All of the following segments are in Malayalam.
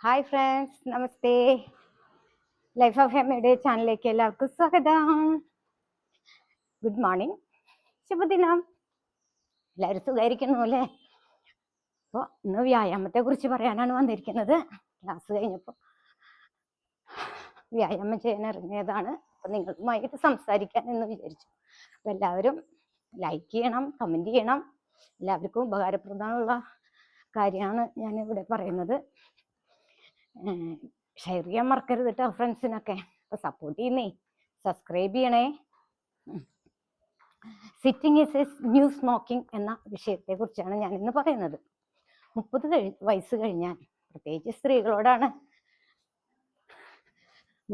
ഹായ് ഫ്രണ്ട്സ്, നമസ്തേ. ലൈഫ് ഓഫ് ഹെമ്മയുടെ ചാനലിലേക്ക് എല്ലാവർക്കും സ്വാഗതം. ഗുഡ് മോർണിംഗ്, ശുഭദിനം. എല്ലാവരും സുഖമായിരിക്കുന്നു അല്ലേ? അപ്പോൾ ഇന്ന് വ്യായാമത്തെ കുറിച്ച് പറയാനാണ് വന്നിരിക്കുന്നത്. ക്ലാസ് കഴിഞ്ഞപ്പോൾ വ്യായാമം ചെയ്യാൻ ഇറങ്ങിയതാണ്. അപ്പം നിങ്ങളുമായിട്ട് സംസാരിക്കാൻ എന്ന് വിചാരിച്ചു. അപ്പം എല്ലാവരും ലൈക്ക് ചെയ്യണം, കമൻറ്റ് ചെയ്യണം. എല്ലാവർക്കും ഉപകാരപ്രദമുള്ള കാര്യമാണ് ഞാനിവിടെ പറയുന്നത്. ഷെയർ ചെയ്യാൻ മറക്കരുത് കേട്ടോ ഫ്രണ്ട്സിനൊക്കെ. അപ്പോൾ സപ്പോർട്ട് ചെയ്യുന്നേ, സബ്സ്ക്രൈബ് ചെയ്യണേ. Sitting is a new smoking എന്ന വിഷയത്തെ കുറിച്ചാണ് ഞാൻ ഇന്ന് പറയുന്നത്. 30 വയസ്സ് കഴിഞ്ഞാൽ, പ്രത്യേകിച്ച് സ്ത്രീകളോടാണ്,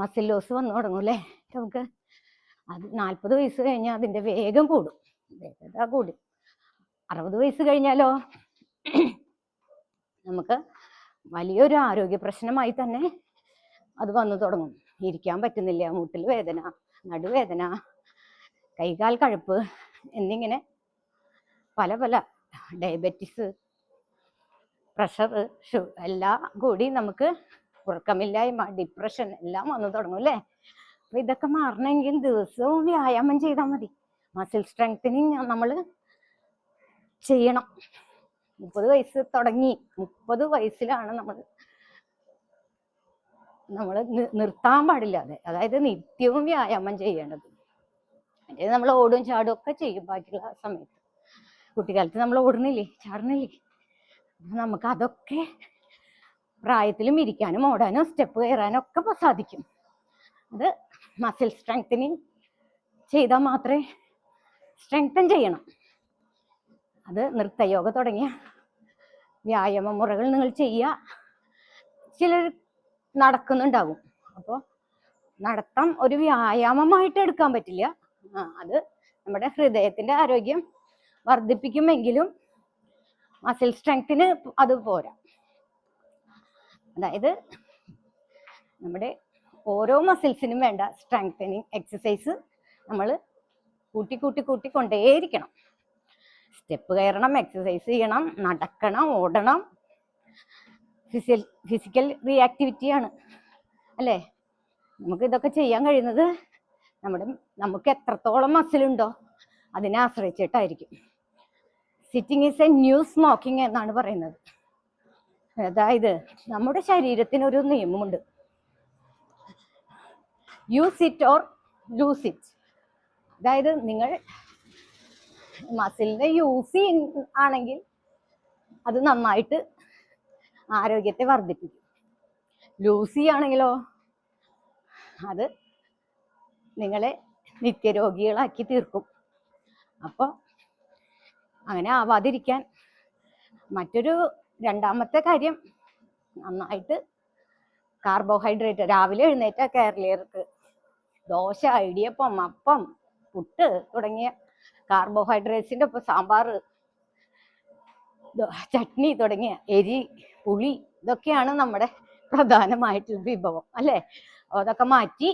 മസിൽ ലോസ് വന്നു തുടങ്ങും അല്ലേ നമുക്ക്. അത് 40 വയസ്സ് കഴിഞ്ഞാൽ അതിൻ്റെ വേഗം കൂടും, വേഗത കൂടും. 60 വയസ്സ് കഴിഞ്ഞാലോ നമുക്ക് വലിയൊരു ആരോഗ്യ പ്രശ്നമായി തന്നെ അത് വന്നു തുടങ്ങും. ഇരിക്കാൻ പറ്റുന്നില്ല, മുട്ടിൽ വേദന, നടുവേദന, കൈകാൽ കഴപ്പ് എന്നിങ്ങനെ പല പല ഡയബറ്റിസ്, പ്രഷർ, എല്ലാം കൂടി നമുക്ക് ഉറക്കമില്ലായ്മ, ഡിപ്രഷൻ എല്ലാം വന്നു തുടങ്ങും അല്ലേ. അപ്പൊ ഇതൊക്കെ മാറണമെങ്കിൽ ദിവസവും വ്യായാമം ചെയ്താൽ മതി. മസിൽ സ്ട്രെങ്തനിങ് നമ്മൾ ചെയ്യണം. 30 വയസ്സ് തുടങ്ങി, 30 വയസ്സിലാണ് നമ്മൾ നിർത്താൻ പാടില്ലാതെ, അതായത് നിത്യവും വ്യായാമം ചെയ്യേണ്ടത്. അതായത് നമ്മൾ ഓടും ചാടും ഒക്കെ ചെയ്യും ബാക്കിയുള്ള സമയത്ത്. കുട്ടിക്കാലത്ത് നമ്മൾ ഓടണില്ലേ, ചാടണില്ലേ, നമുക്ക് അതൊക്കെ പ്രായത്തിലും ഇരിക്കാനും ഓടാനും സ്റ്റെപ്പ് കയറാനും ഒക്കെ സാധിക്കും. അത് മസിൽ സ്ട്രെങ്തനിങ് ചെയ്താൽ മാത്രമേ, സ്ട്രെങ്തൻ ചെയ്യണം. അത് നൃത്തയോഗ തുടങ്ങിയ വ്യായാമ മുറകൾ നിങ്ങൾ ചെയ്യുക. ചിലർ നടക്കുന്നുണ്ടാവും. അപ്പോൾ നടത്തം ഒരു വ്യായാമമായിട്ട് എടുക്കാൻ പറ്റില്ല. അത് നമ്മുടെ ഹൃദയത്തിൻ്റെ ആരോഗ്യം വർദ്ധിപ്പിക്കുമെങ്കിലും മസിൽ സ്ട്രെങ്ത്തിന് അത് പോരാ. അതായത് നമ്മുടെ ഓരോ മസിൽസിനും വേണ്ട സ്ട്രെങ്തനിങ് എക്സസൈസ് നമ്മൾ കൂട്ടിക്കൊണ്ടേയിരിക്കണം. സ്റ്റെപ്പ് കയറണം, എക്സസൈസ് ചെയ്യണം, നടക്കണം, ഓടണം. ഫിസിക്കൽ റിയാക്ടിവിറ്റിയാണ് അല്ലേ. നമുക്ക് ഇതൊക്കെ ചെയ്യാൻ കഴിയുന്നത് നമുക്ക് എത്രത്തോളം മസിലുണ്ടോ അതിനെ ആശ്രയിച്ചിട്ടായിരിക്കും. Sitting is a new smoking എന്നാണ് പറയുന്നത്. അതായത് നമ്മുടെ ശരീരത്തിനൊരു നിയമമുണ്ട്, use it or lose it. അതായത് നിങ്ങൾ മസിലിനെ യൂസ് ആണെങ്കിൽ അത് നന്നായിട്ട് ആരോഗ്യത്തെ വർദ്ധിപ്പിക്കും. ലൂസ് ചെയ്യുകയാണെങ്കിലോ അത് നിങ്ങളെ നിത്യരോഗികളാക്കി തീർക്കും. അപ്പോൾ അങ്ങനെ ആവാതിരിക്കാൻ രണ്ടാമത്തെ കാര്യം, നന്നായിട്ട് കാർബോഹൈഡ്രേറ്റ്. രാവിലെ എഴുന്നേറ്റ കേരളീയർക്ക് ദോശ, ഇടിയപ്പം, അപ്പം, പുട്ട് തുടങ്ങിയ കാർബോഹൈഡ്രേറ്റ്സിൻ്റെ ഒപ്പം സാമ്പാർ, ചട്നി തുടങ്ങിയ എരി, പുളി, ഇതൊക്കെയാണ് നമ്മുടെ പ്രധാനമായിട്ടുള്ള വിഭവം അല്ലേ. അതൊക്കെ മാറ്റി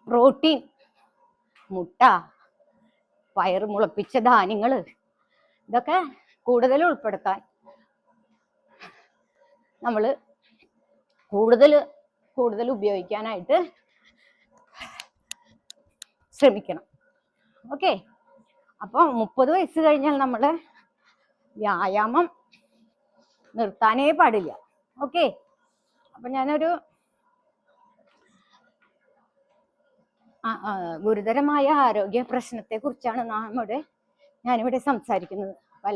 പ്രോട്ടീൻ, മുട്ട, പയർ, മുളപ്പിച്ച ധാന്യങ്ങൾ, ഇതൊക്കെ കൂടുതൽ ഉൾപ്പെടുത്താൻ നമ്മൾ കൂടുതൽ ഉപയോഗിക്കാനായിട്ട് ശ്രമിക്കണം. ഓക്കെ. അപ്പോൾ 30 വയസ്സ് കഴിഞ്ഞാൽ നമ്മൾ വ്യായാമം നിർത്താനേ പാടില്ല. ഓക്കെ. അപ്പം ഞാനൊരു ഗുരുതരമായ ആരോഗ്യ പ്രശ്നത്തെ കുറിച്ചാണ് ഞാനിവിടെ സംസാരിക്കുന്നത്. അപ്പം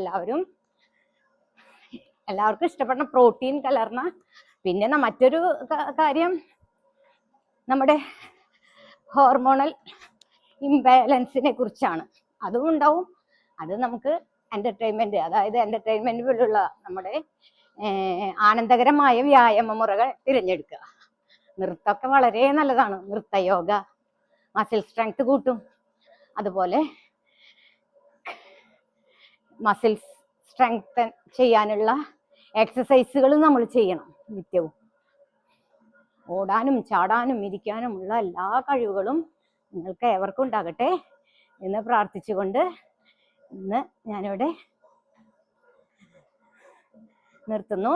എല്ലാവർക്കും ഇഷ്ടപ്പെടുന്ന പ്രോട്ടീൻ കലർന്ന, പിന്നെ മറ്റൊരു കാര്യം നമ്മുടെ ഹോർമോണൽ ഇംബാലൻസിനെ കുറിച്ചാണ്. അതും ഉണ്ടാവും. അത് നമുക്ക് എന്റർടൈൻമെന്റ് പോലുള്ള നമ്മുടെ ആനന്ദകരമായ വ്യായാമ മുറകൾ തിരഞ്ഞെടുക്കുക. നൃത്തമൊക്കെ വളരെ നല്ലതാണ്. നൃത്തയോഗ മസിൽ സ്ട്രെങ്ത് കൂട്ടും. അതുപോലെ മസിൽ സ്ട്രെങ്തൻ ചെയ്യാനുള്ള എക്സസൈസുകൾ നമ്മൾ ചെയ്യണം നിത്യവും. ഓടാനും ചാടാനും ഇരിക്കാനും ഉള്ള എല്ലാ കഴിവുകളും നിങ്ങൾക്ക് ഏവർക്കും ഉണ്ടാകട്ടെ എന്ന് പ്രാർത്ഥിച്ചുകൊണ്ട് ഇന്ന് ഞാനിവിടെ നിർത്തുന്നു.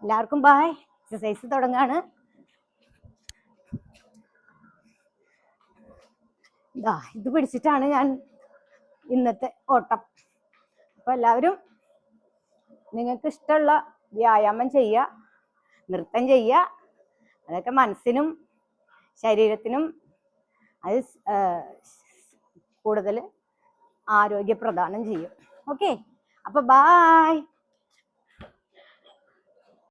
എല്ലാവർക്കും ബൈ. എക്സസൈസ് തുടങ്ങാണ്. ഇത് പിടിച്ചിട്ടാണ് ഞാൻ ഇന്നത്തെ ഓട്ടം. അപ്പൊ എല്ലാവരും നിങ്ങൾക്ക് ഇഷ്ടമുള്ള വ്യായാമം ചെയ്യുക, നൃത്തം ചെയ്യുക. അതൊക്കെ മനസ്സിനും ശരീരത്തിനും അത് കൂടുതൽ ആരോഗ്യപ്രദാനം ചെയ്യും. ഓക്കെ, അപ്പൊ ബായ്.